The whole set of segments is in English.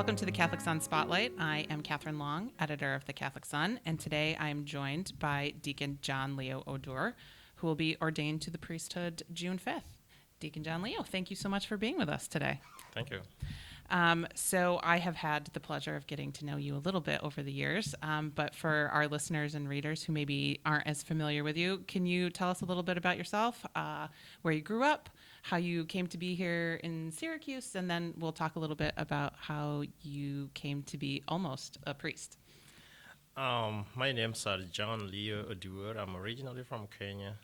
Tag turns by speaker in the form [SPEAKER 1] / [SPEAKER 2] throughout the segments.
[SPEAKER 1] Welcome to the Catholic Sun Spotlight. I am Catherine Long, editor of the Catholic Sun, and today I am joined by Deacon John Leo Oduor, who will be ordained to the priesthood June 5th. Deacon John Leo, thank you so much for being with us today.
[SPEAKER 2] Thank you.
[SPEAKER 1] So I have had the pleasure of getting to know you a little bit over the years, but for our listeners and readers who maybe aren't as familiar with you, can you tell us a little bit about yourself, where you grew up, how you came to be here in Syracuse, and then we'll talk a little bit about how you came to be almost a priest.
[SPEAKER 2] My name's John Leo Oduor. I'm originally from Kenya,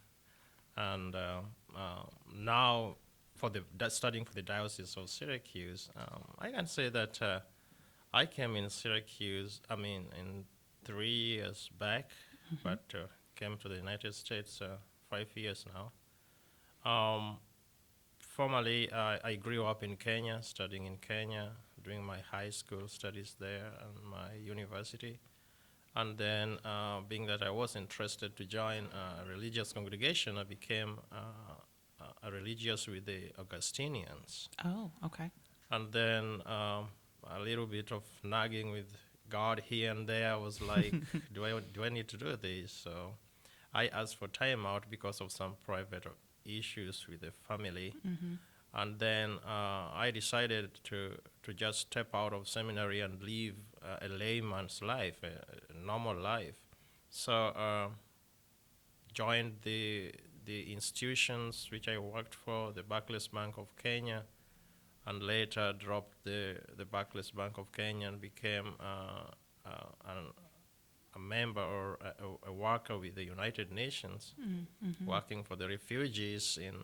[SPEAKER 2] and now studying for the Diocese of Syracuse. I can say that I came in Syracuse, in 3 years back, but came to the United States 5 years now. Formerly, I grew up in Kenya, studying in Kenya, doing my high school studies there and my university. And then, being that I was interested to join a religious congregation, I became a religious with the Augustinians.
[SPEAKER 1] Oh, okay.
[SPEAKER 2] And then a little bit of nagging with God here and there. I was like, do I need to do this? So I asked for time out because of some private issues with the family.
[SPEAKER 1] Mm-hmm.
[SPEAKER 2] And then I decided to just step out of seminary and live a layman's life, a normal life. So joined the institutions which I worked for, the Barclays Bank of Kenya, and later dropped the Barclays Bank of Kenya and became a member or a worker with the United Nations,
[SPEAKER 1] Mm-hmm.
[SPEAKER 2] working for the refugees in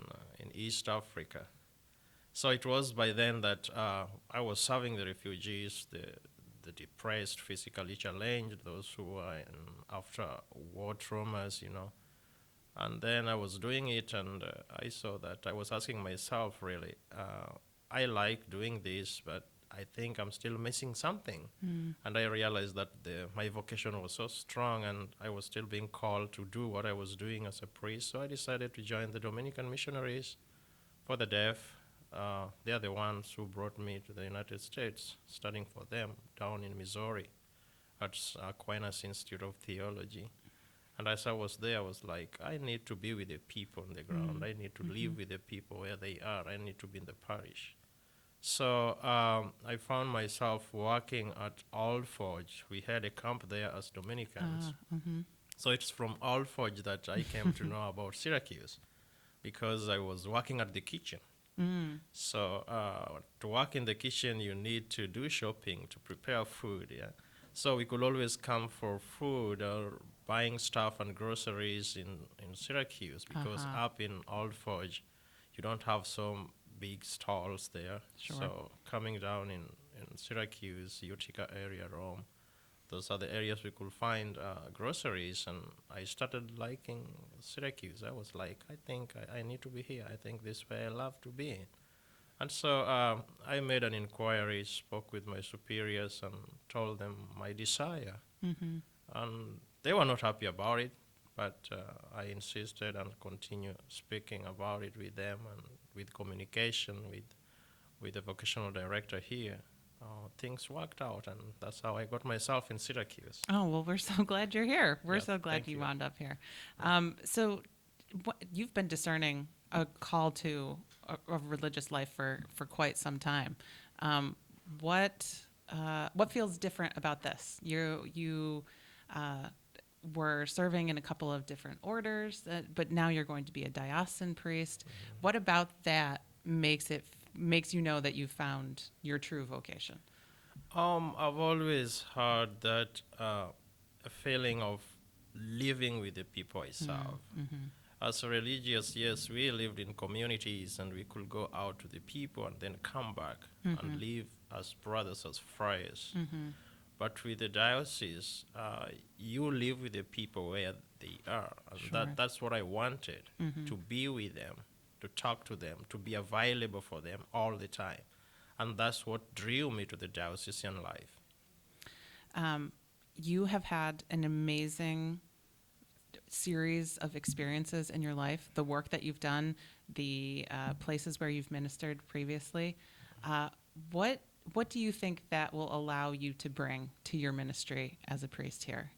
[SPEAKER 2] East Africa. So it was by then that I was serving the refugees, the depressed, physically challenged, those who were after war traumas, And then I was doing it, and I saw that I was asking myself, really, I like doing this, but I think I'm still missing something.
[SPEAKER 1] Mm.
[SPEAKER 2] And I realized that my vocation was so strong, and I was still being called to do what I was doing as a priest. So I decided to join the Dominican Missionaries for the Deaf. They are the ones who brought me to the United States, studying for them down in Missouri at Aquinas Institute of Theology. And as I was there, I was like, I need to be with the people on the ground. I need to live with the people where they are. I need to be in the parish. So I found myself working at Alforge. We had a camp there as Dominicans.
[SPEAKER 1] Mm-hmm.
[SPEAKER 2] So it's from Alforge that I came to know about Syracuse, because I was working at the kitchen.
[SPEAKER 1] Mm.
[SPEAKER 2] So to work in the kitchen, you need to do shopping, to prepare food, yeah. So we could always come for food or buying stuff and groceries in Syracuse, because up in Old Forge, you don't have some big stalls there.
[SPEAKER 1] Sure.
[SPEAKER 2] So coming down in Syracuse, Utica area, Rome, those are the areas we could find groceries. And I started liking Syracuse. I was like, I think I need to be here. I think this is where I love to be. And so I made an inquiry, spoke with my superiors, and told them my desire.
[SPEAKER 1] Mm-hmm.
[SPEAKER 2] And they were not happy about it, but I insisted and continued speaking about it with them, and with communication with the vocational director here. Things worked out, and that's how I got myself in Syracuse.
[SPEAKER 1] Oh, well, we're so glad you're here. We're
[SPEAKER 2] Yeah,
[SPEAKER 1] so glad
[SPEAKER 2] thank
[SPEAKER 1] you
[SPEAKER 2] you.
[SPEAKER 1] wound up here. So you've been discerning a call to a religious life for quite some time. What feels different about this? You were serving in a couple of different orders, but now you're going to be a diocesan priest.
[SPEAKER 2] Mm-hmm.
[SPEAKER 1] What about that makes you know that you found your true vocation?
[SPEAKER 2] I've always had that a feeling of living with the people I serve.
[SPEAKER 1] Mm-hmm.
[SPEAKER 2] As a religious, yes, we lived in communities, and we could go out to the people and then come back and live as brothers, as friars.
[SPEAKER 1] Mm-hmm.
[SPEAKER 2] But with the diocese, you live with the people where they are. And
[SPEAKER 1] Sure.
[SPEAKER 2] that's what I wanted, to be with them, to talk to them, to be available for them all the time. And that's what drew me to the diocesan life.
[SPEAKER 1] You have had an amazing series of experiences in your life, the work that you've done, the places where you've ministered previously. What what do you think that will allow you to bring to your ministry as a priest here?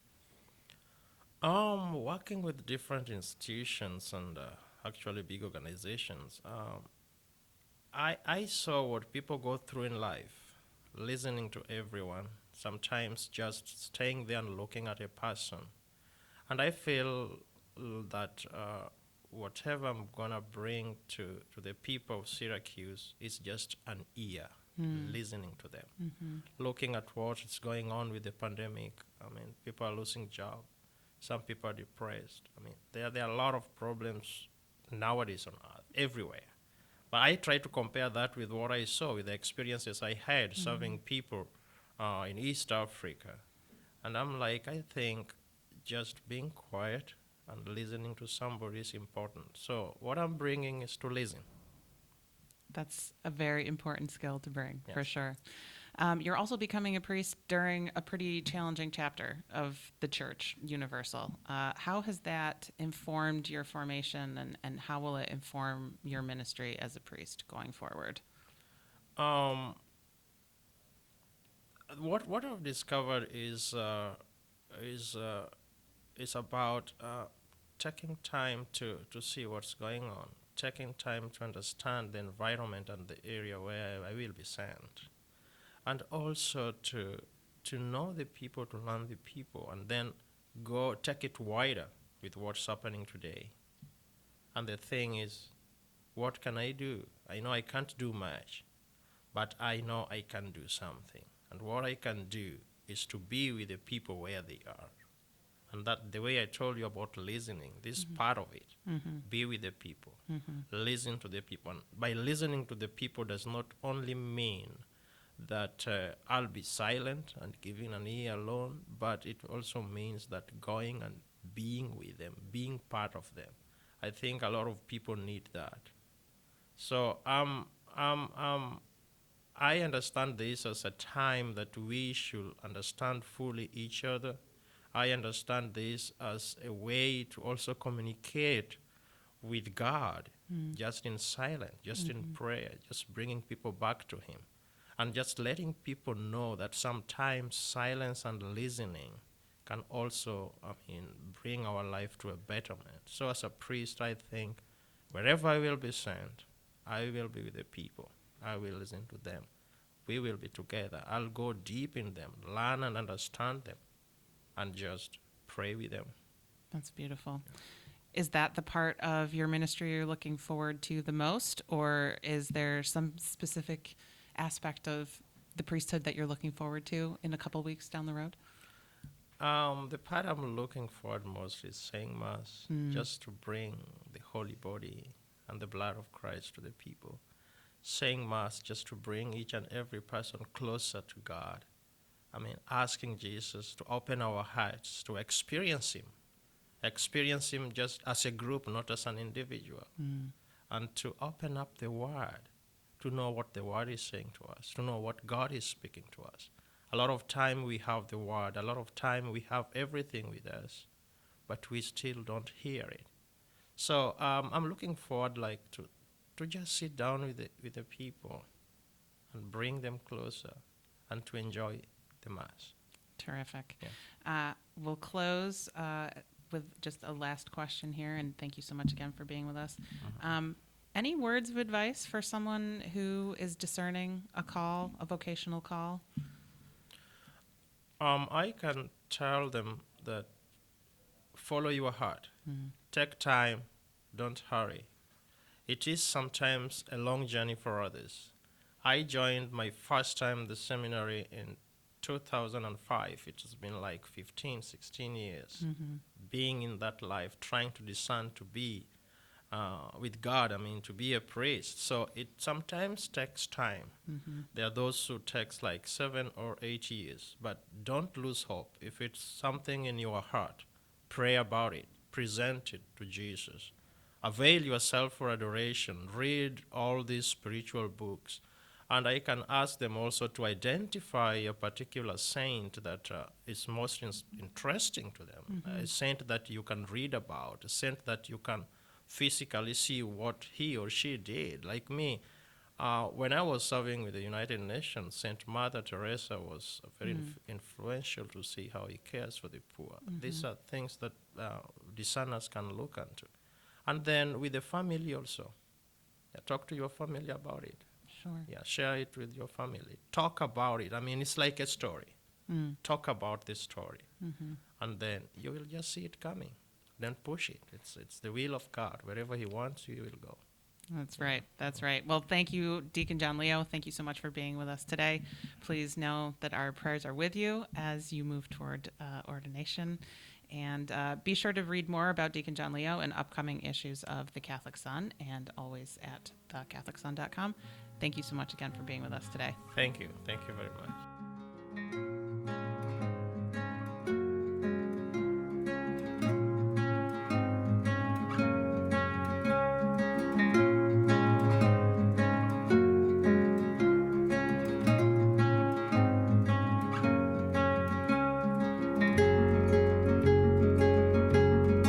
[SPEAKER 2] Working with different institutions and actually big organizations, I saw what people go through in life, listening to everyone, sometimes just staying there and looking at a person. And I feel that whatever I'm going to bring to the people of Syracuse is just an ear, listening to them, looking at what is going on with the pandemic. I mean, people are losing jobs. Some people are depressed. I mean, there are a lot of problems nowadays on earth, everywhere. But I try to compare that with what I saw, with the experiences I had serving people in East Africa. And I'm like, I think just being quiet and listening to somebody is important. So what I'm bringing is to listen.
[SPEAKER 1] That's a very important skill to bring, for
[SPEAKER 2] Yes.
[SPEAKER 1] sure. You're also becoming a priest during a pretty challenging chapter of the Church Universal. How has that informed your formation, and how will it inform your ministry as a priest going forward?
[SPEAKER 2] Um, what I've discovered is uh, is about taking time to see what's going on, taking time to understand the environment and the area where I will be sent, and also to know the people, to learn the people, and then go take it wider with what's happening today. And the thing is, what can I do? I know I can't do much, but I know I can do something. And what I can do is to be with the people where they are. And that the way I told you about listening, this is part of it. Be with the people, listen to the people. And by listening to the people does not only mean that I'll be silent and giving an ear alone, but it also means that going and being with them, being part of them. I think a lot of people need that. So I understand this as a time that we should understand fully each other. I understand this as a way to also communicate with God, just in silence, just in prayer, just bringing people back to Him, and just letting people know that sometimes silence and listening can also, bring our life to a betterment. So, as a priest, I think wherever I will be sent, I will be with the people. I will listen to them. We will be together. I'll go deep in them, learn and understand them, and just pray with them.
[SPEAKER 1] That's beautiful. Is that the part of your ministry you're looking forward to the most, or is there some specific aspect of the priesthood that you're looking forward to in a couple weeks down the road?
[SPEAKER 2] The part I'm looking forward most is saying Mass, just to bring the holy body and the blood of Christ to the people. Saying Mass just to bring each and every person closer to God. Asking Jesus to open our hearts to experience Him just as a group, not as an individual, and to open up the Word, to know what the Word is saying to us, to know what God is speaking to us. A lot of time we have the Word, a lot of time we have everything with us, but we still don't hear it. So I'm looking forward, to just sit down with the people and bring them closer, and to enjoy the Mass.
[SPEAKER 1] Terrific.
[SPEAKER 2] Yeah.
[SPEAKER 1] We'll close with just a last question here, and thank you so much again for being with us. Any words of advice for someone who is discerning a call, a vocational call?
[SPEAKER 2] I can tell them that follow your heart. Take time, don't hurry. It is sometimes a long journey for others. I joined my first time the seminary in 2005. It has been like 15, 16 years being in that life, trying to discern to be with God, to be a priest. So it sometimes takes time. There are those who takes like 7 or 8 years, but don't lose hope. If it's something in your heart, pray about it, present it to Jesus. Avail yourself for adoration, read all these spiritual books. And I can ask them also to identify a particular saint that is most interesting to them, a saint that you can read about, a saint that you can physically see what he or she did. Like me, When I was serving with the United Nations, Saint Mother Teresa was very influential to see how he cares for the poor. These are things that discerners can look into. And then with the family also, yeah, talk to your family about it.
[SPEAKER 1] Sure.
[SPEAKER 2] Yeah, share it with your family. Talk about it. I mean, it's like a story. Talk about this story, and then you will just see it coming. Then push it. It's the will of God. Wherever He wants you, you will go.
[SPEAKER 1] That's right. That's right. Well, thank you, Deacon John Leo. Thank you so much for being with us today. Please know that our prayers are with you as you move toward ordination. And be sure to read more about Deacon John Leo in upcoming issues of The Catholic Sun and always at thecatholicsun.com. Thank you so much again for being with us today.
[SPEAKER 2] Thank you. Thank you very much.